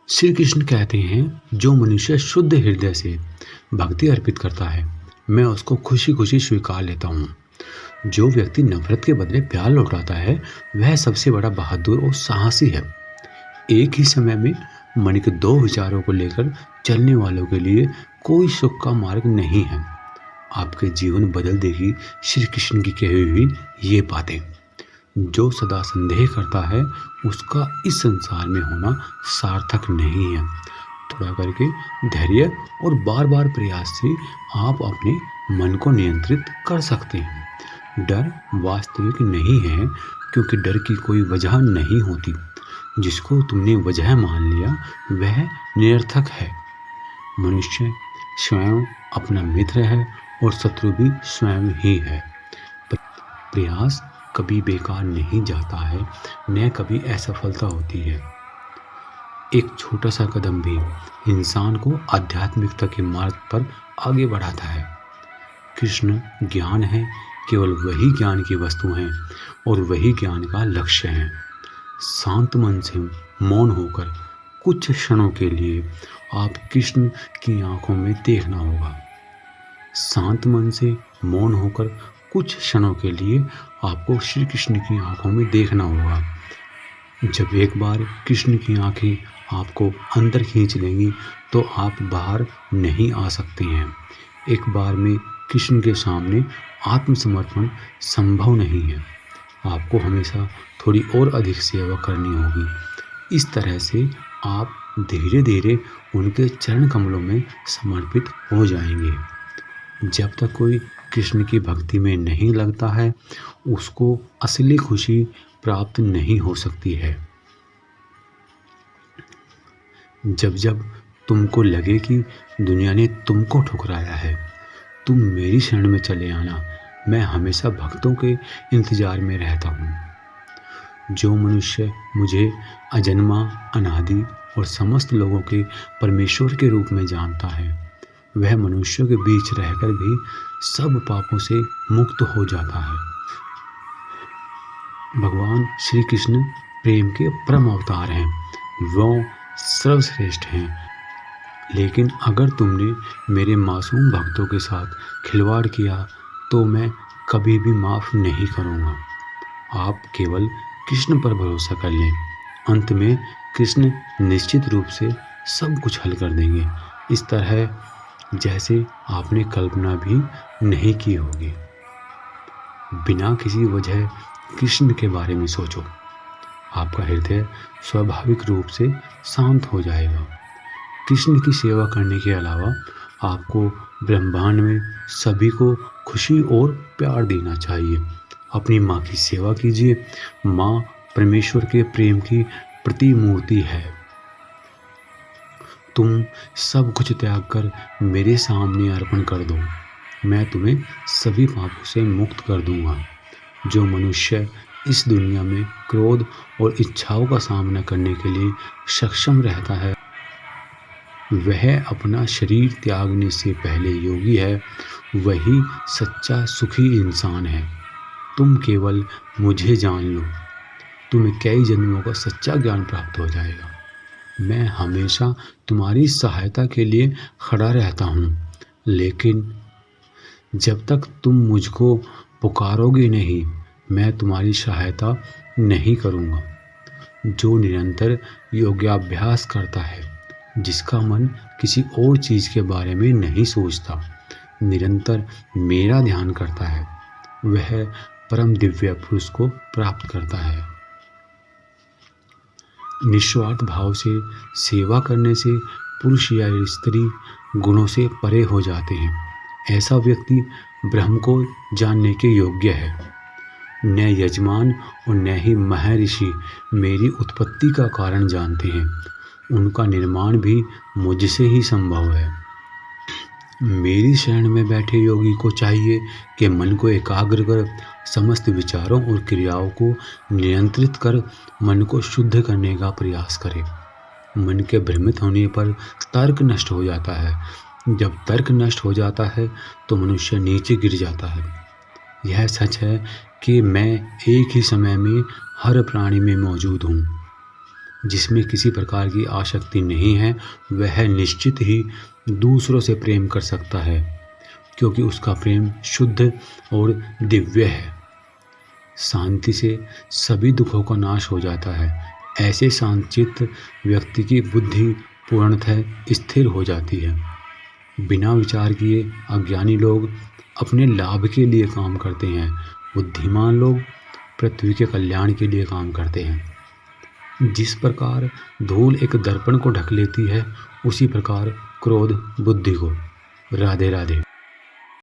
श्री कृष्ण कहते हैं, जो मनुष्य शुद्ध हृदय से भक्ति अर्पित करता है, मैं उसको खुशी खुशी स्वीकार लेता हूँ। जो व्यक्ति नफरत के बदले प्यार लौटाता है, वह सबसे बड़ा बहादुर और साहसी है। एक ही समय में मन के दो विचारों को लेकर चलने वालों के लिए कोई सुख का मार्ग नहीं है। आपके जीवन बदल देगी श्री कृष्ण की कही हुई ये बातें। जो सदा संदेह करता है, उसका इस संसार में होना सार्थक नहीं है। थोड़ा करके धैर्य और बार बार प्रयास से आप अपने मन को नियंत्रित कर सकते हैं। डर वास्तविक नहीं है, क्योंकि डर की कोई वजह नहीं होती। जिसको तुमने वजह मान लिया, वह निरर्थक है। मनुष्य स्वयं अपना मित्र है और शत्रु भी स्वयं ही है। प्रयास कभी बेकार नहीं जाता है, न कभी असफलता होती है। एक छोटा सा कदम भी इंसान को आध्यात्मिकता के मार्ग पर आगे बढ़ाता है। कृष्ण ज्ञान है, केवल वही ज्ञान की वस्तु है और वही ज्ञान का लक्ष्य है। शांत मन से मौन होकर कुछ क्षणों के लिए आप कृष्ण की आंखों में देखना होगा। शांत मन से मौन होकर कुछ क्षणों के लिए आपको श्री कृष्ण की आंखों में देखना होगा। जब एक बार कृष्ण की आंखें आपको अंदर खींच लेंगी, तो आप बाहर नहीं आ सकते हैं। एक बार में कृष्ण के सामने आत्मसमर्पण संभव नहीं है। आपको हमेशा थोड़ी और अधिक सेवा करनी होगी। इस तरह से आप धीरे धीरे उनके चरण कमलों में समर्पित हो जाएंगे। जब तक कोई कृष्ण की भक्ति में नहीं लगता है, उसको असली खुशी प्राप्त नहीं हो सकती है। जब जब तुमको लगे कि दुनिया ने तुमको ठुकराया है, तुम मेरी शरण में चले आना। मैं हमेशा भक्तों के इंतजार में रहता हूँ। जो मनुष्य मुझे अजन्मा, अनादि और समस्त लोगों के परमेश्वर के रूप में जानता है, वह मनुष्यों के बीच रहकर भी सब पापों से मुक्त हो जाता है। भगवान श्री कृष्ण प्रेम के परम अवतार हैं। वो सर्वश्रेष्ठ हैं। लेकिन अगर तुमने मेरे मासूम भक्तों के साथ खिलवाड़ किया, तो मैं कभी भी माफ़ नहीं करूँगा। आप केवल कृष्ण पर भरोसा कर लें। अंत में कृष्ण निश्चित रूप से सब कुछ हल कर देंगे, इस तरह जैसे आपने कल्पना भी नहीं की होगी। बिना किसी वजह कृष्ण के बारे में सोचो। आपका हृदय स्वाभाविक रूप से शांत हो जाएगा। कृष्ण की सेवा करने के अलावा आपको ब्रह्मांड में सभी को खुशी और प्यार देना चाहिए। अपनी माँ की सेवा कीजिए। माँ परमेश्वर के प्रेम की प्रतिमूर्ति है। तुम सब कुछ त्याग कर मेरे सामने अर्पण कर दो। मैं तुम्हें सभी पापों से मुक्त कर दूंगा। जो मनुष्य इस दुनिया में क्रोध और इच्छाओं का सामना करने के लिए सक्षम रहता है, वह अपना शरीर त्यागने से पहले योगी है। वही सच्चा सुखी इंसान है। तुम केवल मुझे जान लो, तुम्हें कई जन्मों का सच्चा ज्ञान प्राप्त हो जाएगा। मैं हमेशा तुम्हारी सहायता के लिए खड़ा रहता हूँ, लेकिन जब तक तुम मुझको पुकारोगे नहीं, मैं तुम्हारी सहायता नहीं करूँगा। जो निरंतर योगाभ्यास करता है, जिसका मन किसी और चीज़ के बारे में नहीं सोचता, निरंतर मेरा ध्यान करता है, वह परम दिव्य पुरुष को प्राप्त करता है। निस्वार्थ भाव से सेवा करने से पुरुष या स्त्री गुणों से परे हो जाते हैं। ऐसा व्यक्ति ब्रह्म को जानने के योग्य है। न यजमान और न ही महर्षि मेरी उत्पत्ति का कारण जानते हैं। उनका निर्माण भी मुझसे ही संभव है। मेरी शरण में बैठे योगी को चाहिए कि मन को एकाग्र कर समस्त विचारों और क्रियाओं को नियंत्रित कर मन को शुद्ध करने का प्रयास करे। मन के भ्रमित होने पर तर्क नष्ट हो जाता है। जब तर्क नष्ट हो जाता है, तो मनुष्य नीचे गिर जाता है। यह सच है कि मैं एक ही समय में हर प्राणी में मौजूद हूँ। जिसमें किसी प्रकार की आसक्ति नहीं है, वह निश्चित ही दूसरों से प्रेम कर सकता है, क्योंकि उसका प्रेम शुद्ध और दिव्य है। शांति से सभी दुखों का नाश हो जाता है। ऐसे शांतचित्त व्यक्ति की बुद्धि पूर्णतः स्थिर हो जाती है। बिना विचार किए अज्ञानी लोग अपने लाभ के लिए काम करते हैं, बुद्धिमान लोग पृथ्वी के कल्याण के लिए काम करते हैं। जिस प्रकार धूल एक दर्पण को ढक लेती है, उसी प्रकार क्रोध बुद्धि को। राधे राधे।